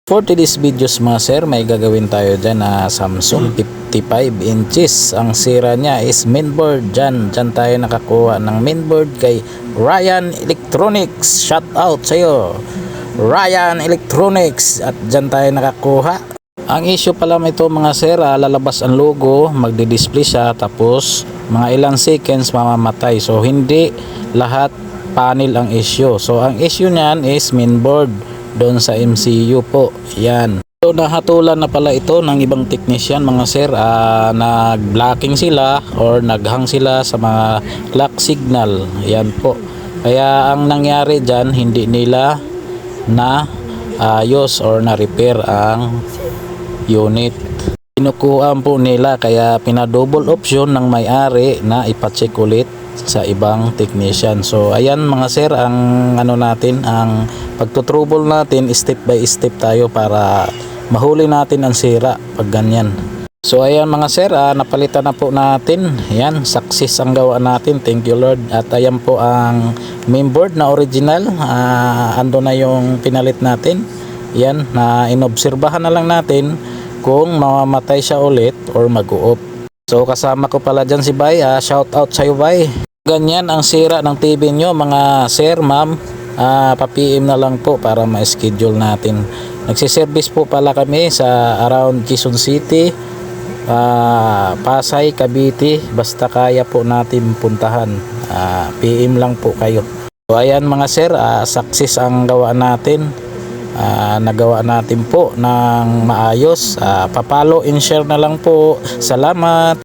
For today's videos mga sir, may gagawin tayo dyan na Samsung 55 inches. Ang sira niya is mainboard dyan. Dyan tayo nakakuha ng mainboard kay Ryan Electronics. Shout out sa'yo, Ryan Electronics. At dyan tayo nakakuha. Ang issue pala ito mga sir, lalabas ang logo, magdi-display siya, tapos mga ilang seconds mamamatay. So hindi lahat panel ang issue. So ang issue niyan is mainboard doon sa MCU po. Yan. So nahatulan na pala ito ng ibang technician mga sir, nag-blocking sila or naghang sila sa mga clock signal. Yan po. Kaya ang nangyari dyan, hindi nila na ayos or na repair ang unit. Kinukuhaan po nila, kaya pinadouble option ng may-ari na ipacheck ulit sa ibang technician. So ayan mga sir, ang natin, ang pagtutrouble natin, step by step tayo para mahuli natin ang sira pag ganyan. So ayan mga sir, napalitan na po natin. Ayan, success ang gawa natin. Thank you Lord. At ayan po ang mainboard na original. Ando na yung pinalit natin. Ayan, na inobserbahan na lang natin kung mamamatay siya ulit or mag-u-off. So kasama ko pala dyan si Bay. Shout out sa'yo Bay. Ganyan ang sira ng TV nyo mga sir, ma'am, pa-PM na lang po para ma-schedule natin. Nagsiservice po pala kami sa around Quezon City, Pasay, Cavite, basta kaya po natin puntahan. PM lang po kayo. So ayan mga sir, success ang gawa natin. Nagawa natin po ng maayos. Pa-follow and share na lang po. Salamat.